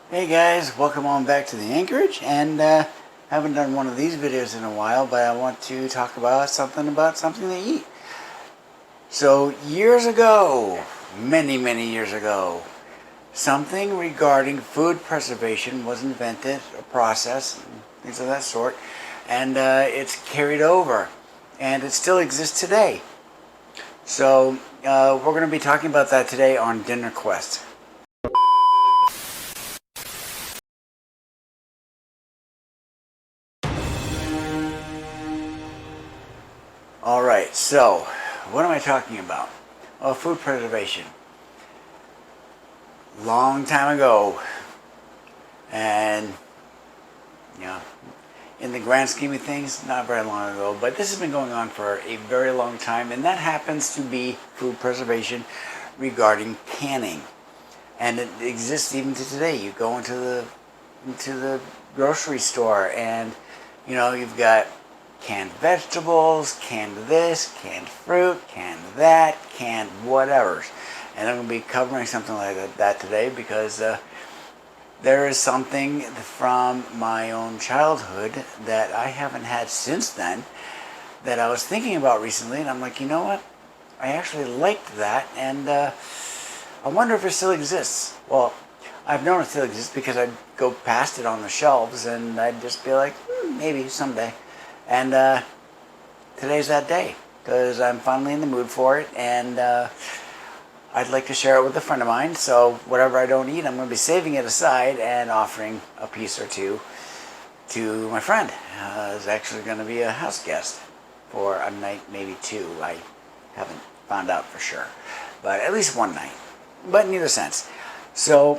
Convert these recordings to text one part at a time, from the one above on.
Hey guys, welcome on back to the Anchorage, and haven't done one of these videos in a while, but I want to talk about something to eat. So years ago, many years ago, something regarding food preservation was invented, a process, and things of that sort, and it's carried over, and it still exists today. So we're going to be talking about that today on Dinner Quest. Alright, so what am I talking about? Oh, food preservation. Long time ago, and you know, in the grand scheme of things, not very long ago, but this has been going on for a very long time, and that happens to be food preservation regarding canning. And it exists even to today. You go into the grocery store, and you've got canned vegetables, canned this, canned fruit, canned that, canned whatevers. And I'm going to be covering something like that today because there is something from my own childhood that I haven't had since then that I was thinking about recently, and I'm like, you know what? I actually liked that, and I wonder if it still exists. Well, I've known it still exists because I'd go past it on the shelves and I'd just be like, maybe someday. And today's that day because I'm finally in the mood for it, and I'd like to share it with a friend of mine. So whatever I don't eat, I'm going to be saving it aside and offering a piece or two to my friend. Is actually going to be a house guest for a night, maybe two. I haven't found out for sure, but at least one night. But in either sense, so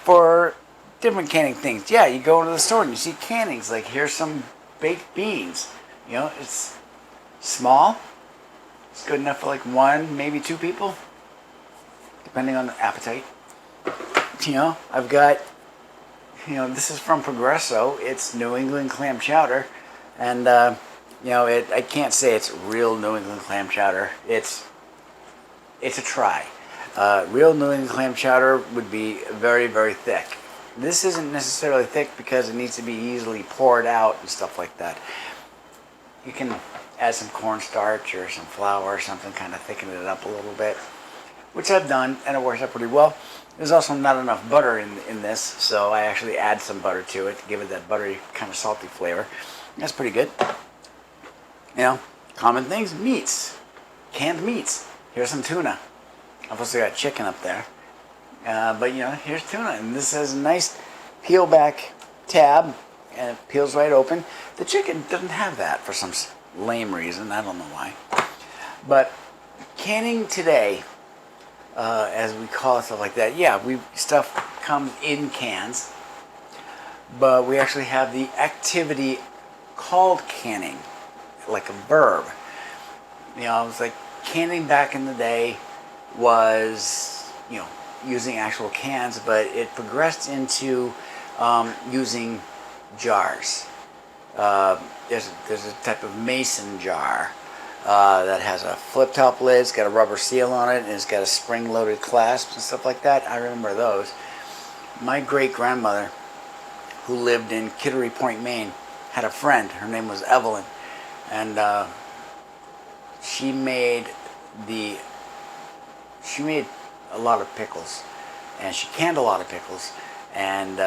for different canning things, yeah, you go into the store and you see cannings. Like, here's some baked beans. It's small. It's good enough for like one, maybe two people, depending on the appetite. I've got, this is from Progresso. It's New England clam chowder, and I can't say it's real New England clam chowder. It's a try. Real New England clam chowder would be very, very thick. This isn't necessarily thick because it needs to be easily poured out and stuff like that. You can add some cornstarch or some flour or something, kind of thicken it up a little bit, which I've done, and it works out pretty well. There's also not enough butter in this, so I actually add some butter to it to give it that buttery, kind of salty flavor. That's pretty good. Common things, meats, canned meats. Here's some tuna. I've also got chicken up there. But here's tuna, and this has a nice peel back tab, and it peels right open. The chicken doesn't have that for some lame reason. I don't know why. But canning today, as we call it, stuff like that, yeah, stuff comes in cans, but we actually have the activity called canning, like a verb. It was like canning back in the day was, using actual cans, but it progressed into using jars. There's a type of mason jar that has a flip-top lid. It's got a rubber seal on it, and it's got a spring-loaded clasp and stuff like that. I remember those. My great-grandmother, who lived in Kittery Point, Maine, had a friend. Her name was Evelyn, and she made a lot of pickles, and she canned a lot of pickles, and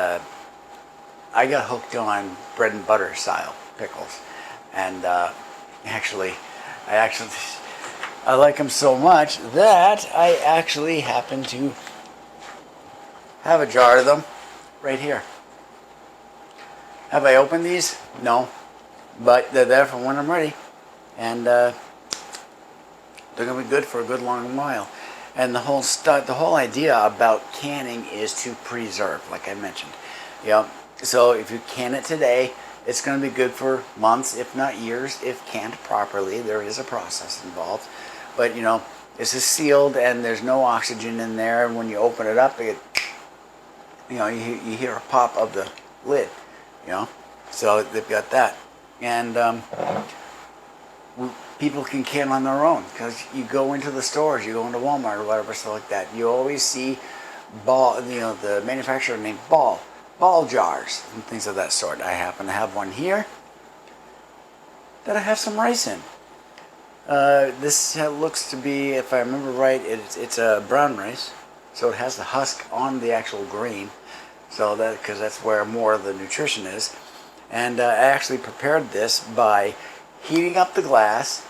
I got hooked on bread and butter style pickles, and I like them so much that I actually happen to have a jar of them right here. Have I opened these? No, but they're there for when I'm ready, and they're gonna be good for a good long while. And the whole idea about canning is to preserve, like I mentioned. So if you can it today, it's going to be good for months, if not years, if canned properly. There is a process involved, but this is sealed and there's no oxygen in there. And when you open it up, you hear a pop of the lid. So they've got that, and people can can on their own because you go into the stores, you go into Walmart or whatever, stuff like that. You always see Ball, the manufacturer named Ball jars and things of that sort. I happen to have one here that I have some rice in. This looks to be, if I remember right, it's a brown rice, so it has the husk on the actual grain, so that because that's where more of the nutrition is. And I actually prepared this by heating up the glass,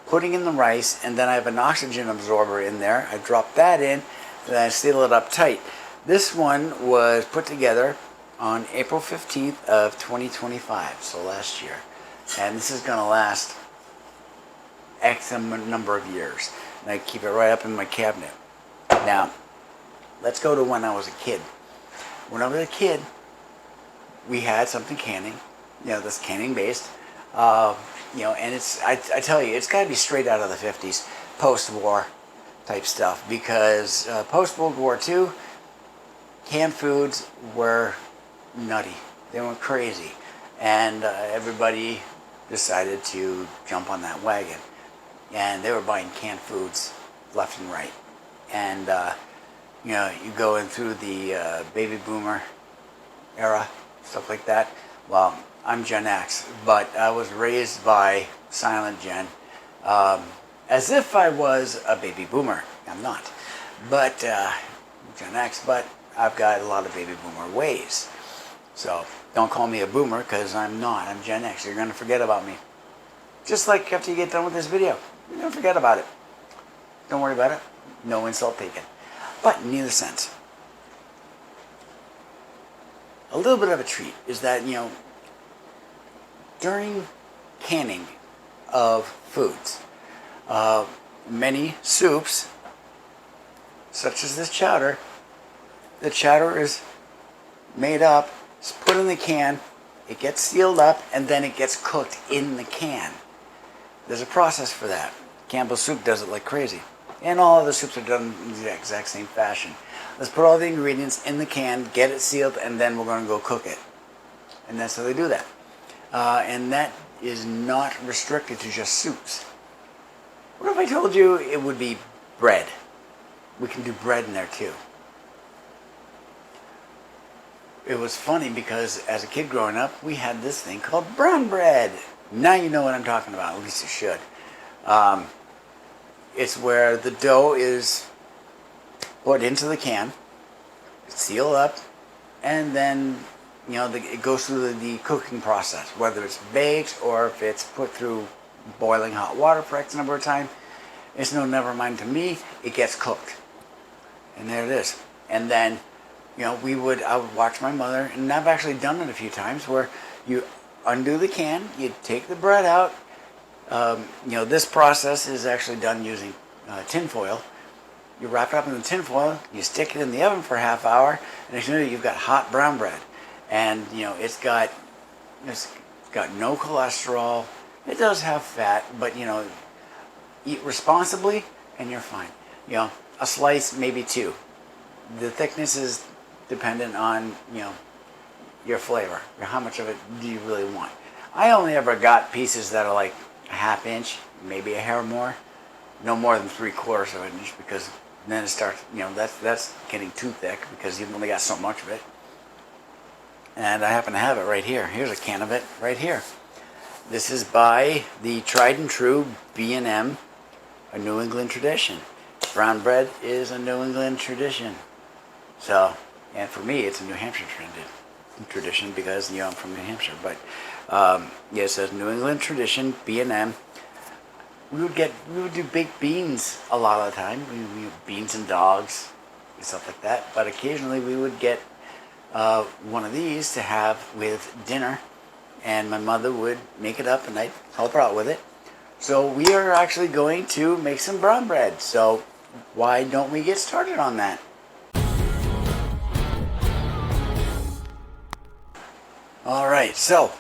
putting in the rice, and then I have an oxygen absorber in there. I drop that in, and then I seal it up tight. This one was put together on April 15th of 2025, so last year. And this is going to last X number of years. And I keep it right up in my cabinet. Now, let's go to when I was a kid. When I was a kid, we had something canning, that's canning based. And it's, I tell you, it's got to be straight out of the 50s, post-war type stuff, because post-World War II, canned foods were nutty. They went crazy. And everybody decided to jump on that wagon. And they were buying canned foods left and right. And, you go in through the baby boomer era, stuff like that. Well, I'm Gen X, but I was raised by Silent Gen, as if I was a baby boomer. I'm not. But, Gen X, but I've got a lot of baby boomer ways. So, don't call me a boomer, because I'm not. I'm Gen X. You're going to forget about me. Just like after you get done with this video. You're going to forget about it. Don't worry about it. No insult taken. But in either sense, a little bit of a treat is that, during canning of foods, many soups, such as this chowder, the chowder is made up, it's put in the can, it gets sealed up, and then it gets cooked in the can. There's a process for that. Campbell's soup does it like crazy. And all other soups are done in the exact same fashion. Let's put all the ingredients in the can, get it sealed, and then we're going to go cook it. And that's how they do that. And that is not restricted to just soups. What if I told you it would be bread? We can do bread in there too. It was funny because as a kid growing up, we had this thing called brown bread. Now you know what I'm talking about, at least you should. It's where the dough is put into the can, sealed up, and then it goes through the cooking process, whether it's baked or if it's put through boiling hot water for X number of time. It's no never mind to me. It gets cooked, and there it is. And then I would watch my mother, and I've actually done it a few times, where you undo the can, you take the bread out. This process is actually done using tin foil. You wrap it up in the tin foil, you stick it in the oven for a half hour, and next thing you know, you've got hot brown bread. And it's got no cholesterol. It does have fat, but eat responsibly and you're fine. A slice, maybe two. The thickness is dependent on your flavor. How much of it do you really want? I only ever got pieces that are like a half inch, maybe a hair more, no more than 3/4 of an inch, because then it starts, that's getting too thick because you've only got so much of it. And I happen to have it right here. Here's a can of it right here. This is by the tried and true B&M, a New England tradition. Brown bread is a New England tradition. So, and for me, it's a New Hampshire tradition because I'm from New Hampshire. But it says New England tradition, B&M. We would do baked beans a lot of the time. We beans and dogs and stuff like that. But occasionally we would get one of these to have with dinner, and my mother would make it up and I'd help her out with it. So we are actually going to make some brown bread. So why don't we get started on that? Alright, so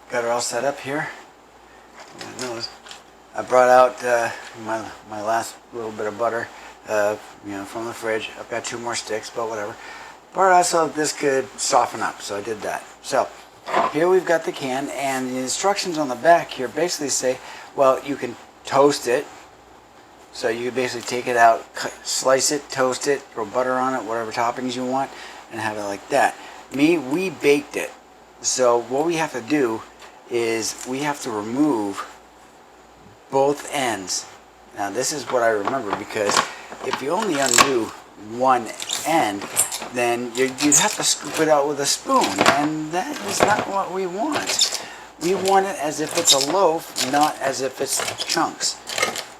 got it all set up here. I brought out my last little bit of butter from the fridge. I've got 2 more sticks, but whatever. Brought it out so this could soften up, so I did that. So here we've got the can, and the instructions on the back here basically say, well, you can toast it, So you basically take it out, slice it, toast it, throw butter on it, whatever toppings you want, and have it like that. We baked it. So what we have to do is we have to remove both ends. Now this is what I remember, because if you only undo one end, then you'd have to scoop it out with a spoon, and that is not what we want. We want it as if it's a loaf, not as if it's chunks.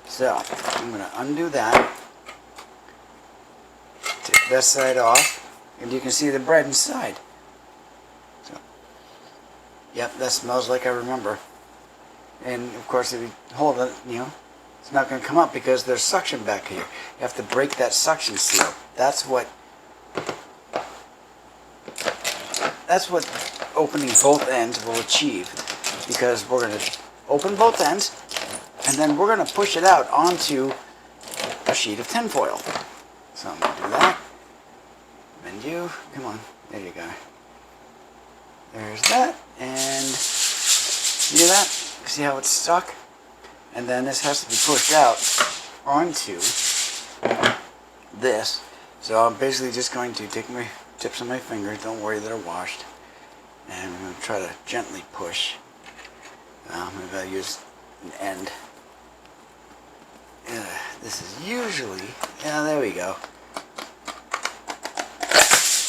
So I'm going to undo that, take that side off, and you can see the bread inside. So, yep, that smells like I remember. And of course, if you hold it, it's not going to come up because there's suction back here. You have to break that suction seal. That's what opening both ends will achieve, because we're going to open both ends, and then we're going to push it out onto a sheet of tin foil. So I'm going to do that. And you, come on, there you go. There's that, and see that? See how it's stuck? And then this has to be pushed out onto this. So I'm basically just going to take my tips of my fingers, don't worry, they're washed, and I'm going to try to gently push. Maybe I'll use an end. This is usually, there we go.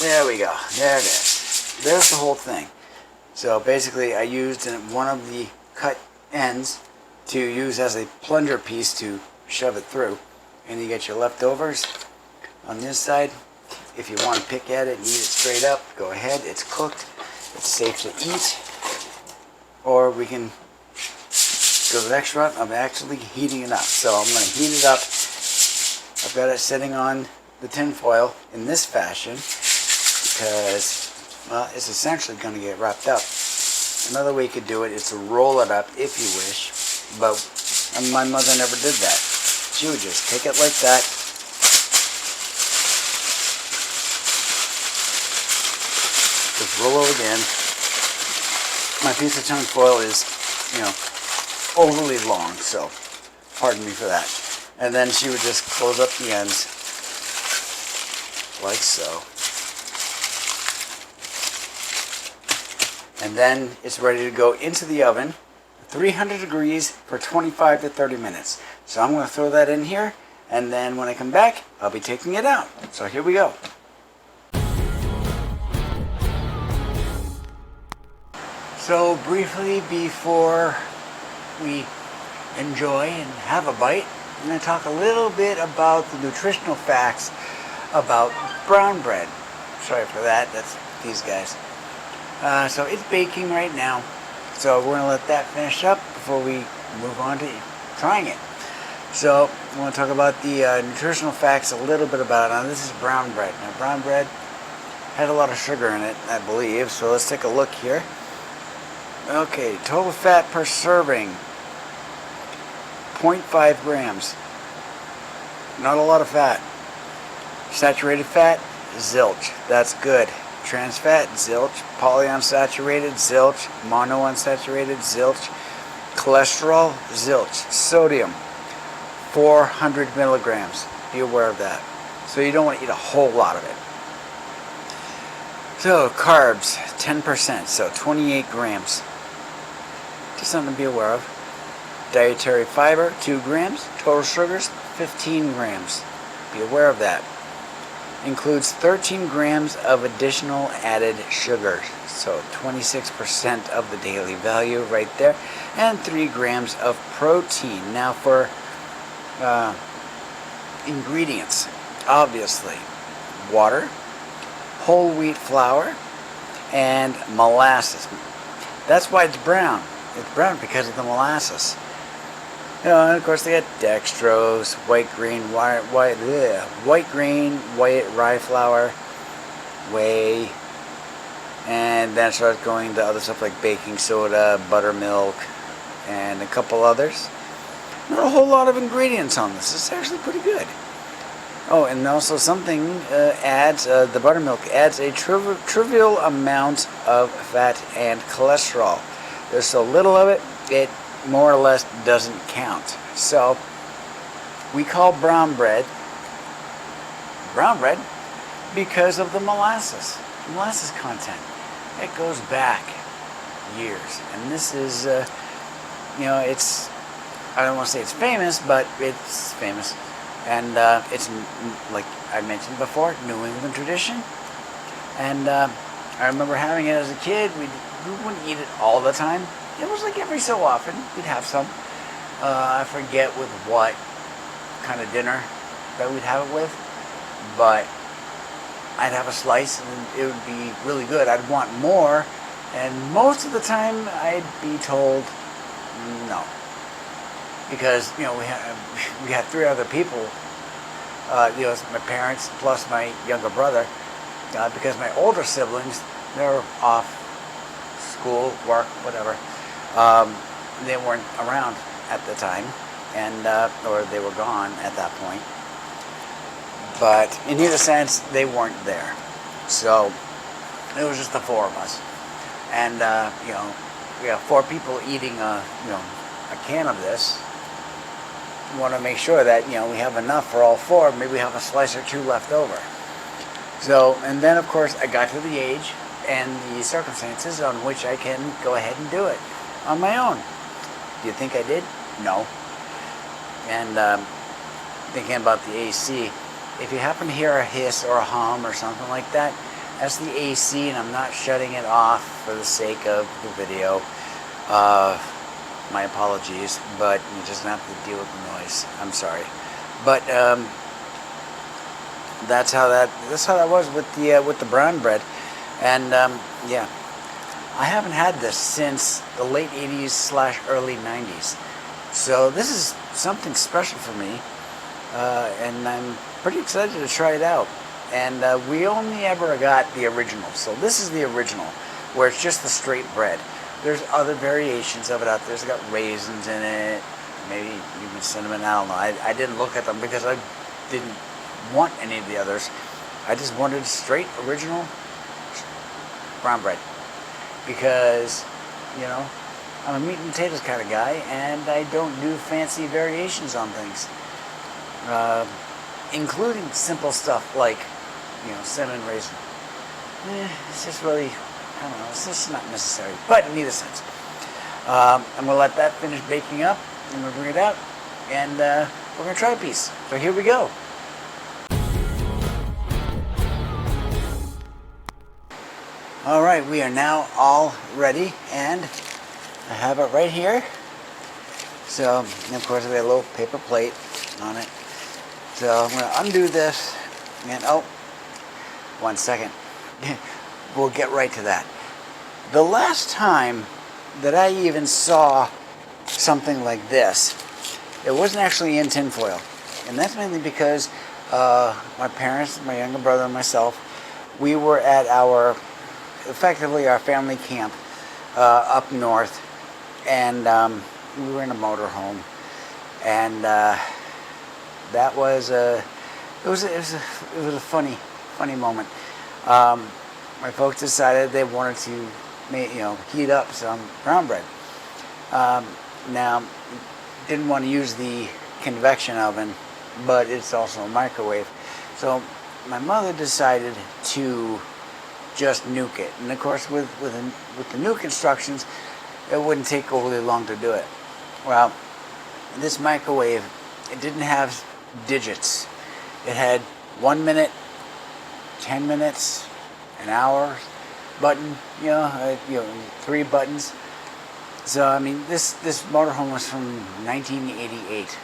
There we go. There it is. There's the whole thing. So basically I used one of the cut ends to use as a plunger piece to shove it through. And you get your leftovers on this side. If you want to pick at it and eat it straight up, go ahead. It's cooked. It's safe to eat. Or we can go the next route of actually heating it up. So I'm going to heat it up. I've got it sitting on the tin foil in this fashion because, well, it's essentially going to get wrapped up. Another way you could do it is to roll it up if you wish, but my mother never did that. She would just take it like that, just roll it again. My piece of tin foil is, overly long, so pardon me for that. And then she would just close up the ends like so. And then it's ready to go into the oven, 300 degrees for 25 to 30 minutes. So I'm going to throw that in here, and then when I come back, I'll be taking it out. So here we go. So briefly before we enjoy and have a bite, I'm going to talk a little bit about the nutritional facts about brown bread. Sorry for that, that's these guys. So it's baking right now, so we're going to let that finish up before we move on to trying it. So I want to talk about the nutritional facts a little bit about it. Now this is brown bread. Now brown bread had a lot of sugar in it, I believe, so let's take a look here. Okay, total fat per serving, 0.5 grams. Not a lot of fat. Saturated fat, zilch. That's good. Trans fat, zilch. Polyunsaturated, zilch. Monounsaturated, zilch. Cholesterol, zilch. Sodium, 400 milligrams. Be aware of that. So you don't want to eat a whole lot of it. So carbs, 10%, so 28 grams. Just something to be aware of. Dietary fiber, 2 grams. Total sugars, 15 grams. Be aware of that. Includes 13 grams of additional added sugar. So 26% of the daily value right there. And 3 grams of protein. Now for ingredients, obviously, water, whole wheat flour, and molasses. That's why it's brown. It's brown because of the molasses. And of course they got dextrose, white grain, white rye flour, whey, and then start going to other stuff like baking soda, buttermilk, and a couple others. Not a whole lot of ingredients on this. It's actually pretty good. Oh, and also something the buttermilk adds a trivial amount of fat and cholesterol. There's so little of it, it more or less doesn't count. So, we call brown bread because of the molasses content. It goes back years, and this is, it's, I don't want to say it's famous, but it's famous, and it's, like I mentioned before, New England tradition, and I remember having it as a kid. We wouldn't eat it all the time. It was like every so often we'd have some. I forget with what kind of dinner that we'd have it with, but I'd have a slice and it would be really good. I'd want more, and most of the time I'd be told no, because we had three other people. It's my parents plus my younger brother, because my older siblings, they were off school, work, whatever. They weren't around at the time, and or they were gone at that point. But in either sense, they weren't there. So it was just the four of us, and we have four people eating a can of this. We want to make sure that we have enough for all four. Maybe we have a slice or two left over. So, and then of course I got to the age and the circumstances on which I can go ahead and do it on my own. Do you think I did? No. And thinking about the AC, if you happen to hear a hiss or a hum or something like that, that's the AC, and I'm not shutting it off for the sake of the video. My apologies, but you just have to deal with the noise. I'm sorry, but that's how that was with the brown bread, and yeah, I haven't had this since the late '80s / early '90s, so this is something special for me, and I'm pretty excited to try it out. And we only ever got the original, so this is the original, where it's just the straight bread. There's other variations of it out there. It's got raisins in it, maybe even cinnamon. I don't know. I didn't look at them because I didn't want any of the others. I just wanted straight original brown bread because I'm a meat and potatoes kind of guy, and I don't do fancy variations on things, including simple stuff like cinnamon raisin. It's just really, I don't know, it's just not necessary. But in either sense, I'm going to let that finish baking up, and we'll bring it out, and we're going to try a piece. So here we go. All right, we are now all ready, and I have it right here. So, and of course, we have a little paper plate on it. So I'm going to undo this, and oh, 1 second. We'll get right to that. The last time that I even saw something like this, it wasn't actually in tinfoil. And that's mainly because my parents, my younger brother, and myself, we were at effectively our family camp up north, and we were in a motorhome, and that was it was a funny moment. My folks decided they wanted to heat up some brown bread. Now, didn't want to use the convection oven, but it's also a microwave. So my mother decided to just nuke it. And of course, with the nuke instructions, it wouldn't take overly long to do it. Well, this microwave, it didn't have digits. It had 1 minute, 10 minutes, an hour button, 3 buttons. So I mean, this motorhome was from 1988.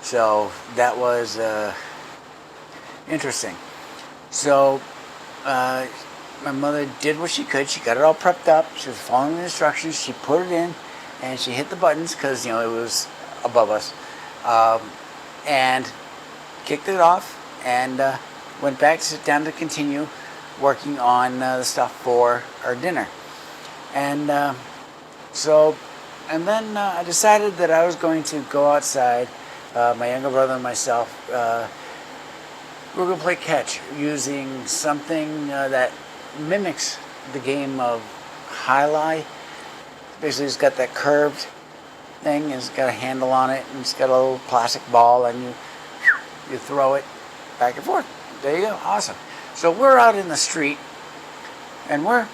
So that was interesting. So my mother did what she could. She got it all prepped up. She was following the instructions. She put it in, and she hit the buttons because it was above us, and kicked it off, and went back to sit down to continue working on the stuff for our dinner. And then I decided that I was going to go outside. My younger brother and myself, we were going to play catch using something that mimics the game of highlight. Basically, it's got that curved thing, and it's got a handle on it, and it's got a little plastic ball, and you You throw it back and forth. There you go. Awesome. So we're out in the street and we're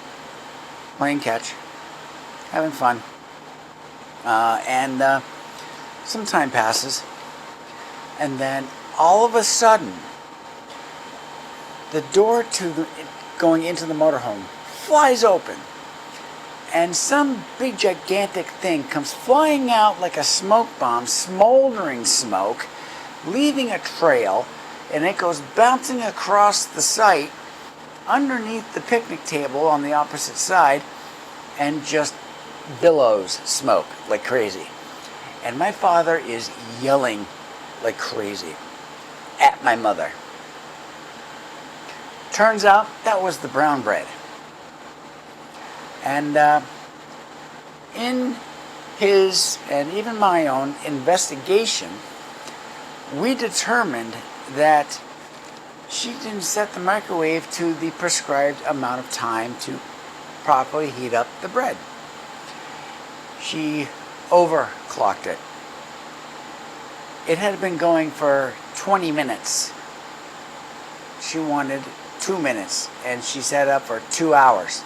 playing catch, having fun. And some time passes. And then all of a sudden, the door to going into the motorhome flies open. And some big gigantic thing comes flying out like a smoke bomb, smoldering smoke, leaving a trail, and it goes bouncing across the site underneath the picnic table on the opposite side and just billows smoke like crazy. And my father is yelling like crazy at my mother. Turns out that was the brown bread. And in his and even my own investigation, we determined that she didn't set the microwave to the prescribed amount of time to properly heat up the bread. She overclocked it. It had been going for 20 minutes. She wanted 2 minutes, and she set it up for 2 hours.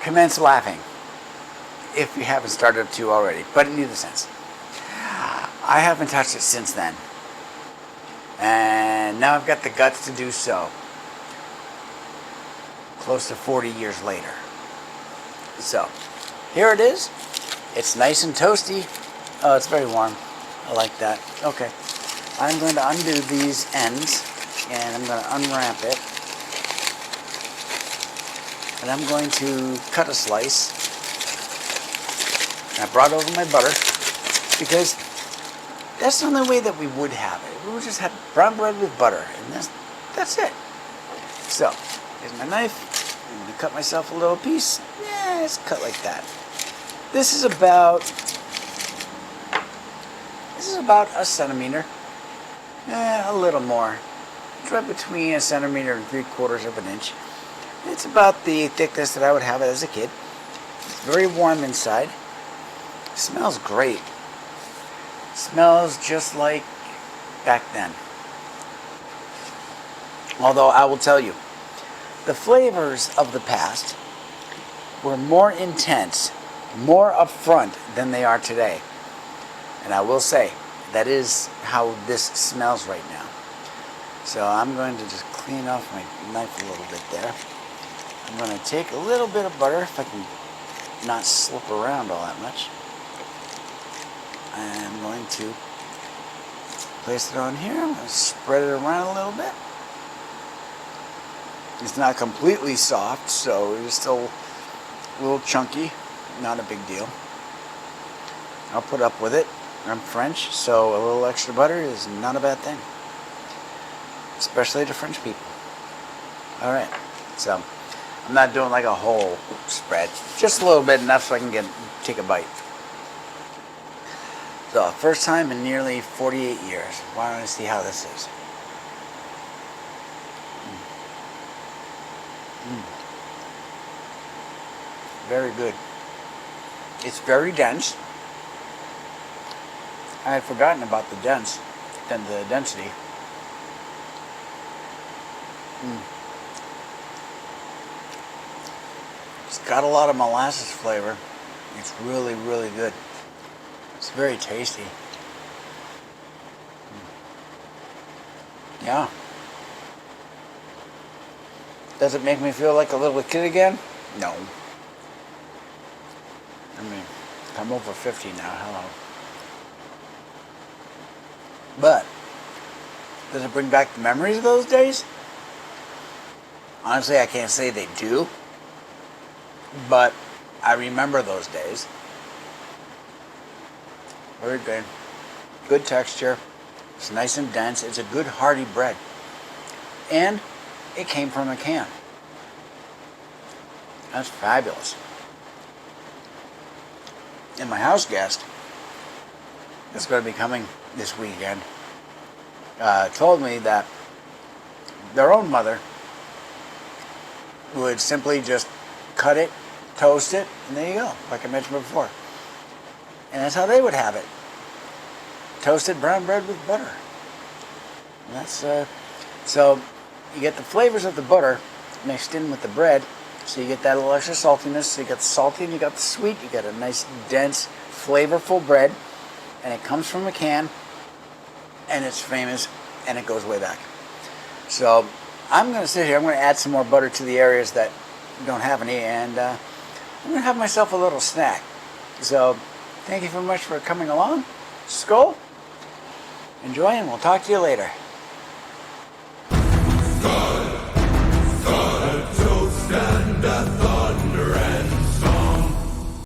Commence laughing, if you haven't started to already, but in either sense. I haven't touched it since then. And now I've got the guts to do so. Close to 40 years later. So, here it is. It's nice and toasty. Oh, it's very warm. I like that. Okay. I'm going to undo these ends, and I'm going to unwrap it. And I'm going to cut a slice. And I brought over my butter, because that's the only way that we would have it. We would just have brown bread with butter, and that's it. So, here's my knife. I'm going to cut myself a little piece. Yeah, it's cut like that. This is about a centimeter. A little more. It's right between a centimeter and 3/4 of an inch. It's about the thickness that I would have it as a kid. It's very warm inside. It smells great. It smells just like back then. Although I will tell you, the flavors of the past were more intense, more upfront than they are today. And I will say, that is how this smells right now. So I'm going to just clean off my knife a little bit there. I'm going to take a little bit of butter, if I can not slip around all that much. I'm going to place it on here. I'm going to spread it around a little bit. It's not completely soft, so it's still a little chunky. Not a big deal. I'll put up with it. I'm French, so a little extra butter is not a bad thing. Especially to French people. Alright, so I'm not doing like a whole spread. Just a little bit, enough so I can take a bite. So, first time in nearly 48 years. Why don't I see how this is? Very good. It's very dense. I had forgotten about the density. It's got a lot of molasses flavor. It's really, really good. It's very tasty. Yeah. Does it make me feel like a little kid again? No. I mean, I'm over 50 now. Hello. But does it bring back the memories of those days? Honestly, I can't say they do. But I remember those days. Very good. Good texture. It's nice and dense. It's a good hearty bread. And it came from a can. That's fabulous. And my house guest that's going to be coming this weekend told me that their own mother would simply just cut it, toast it, and there you go, like I mentioned before. And that's how they would have it. toasted brown bread with butter. And that's so you get the flavors of the butter mixed in with the bread, so you get that little extra saltiness. So you got the salty and you got the sweet. You got a nice, dense, flavorful bread, and it comes from a can, and it's famous, and it goes way back. So I'm going to sit here. I'm going to add some more butter to the areas that don't have any, and I'm going to have myself a little snack. So thank you very much for coming along. Skål. Enjoy, and we'll talk to you later.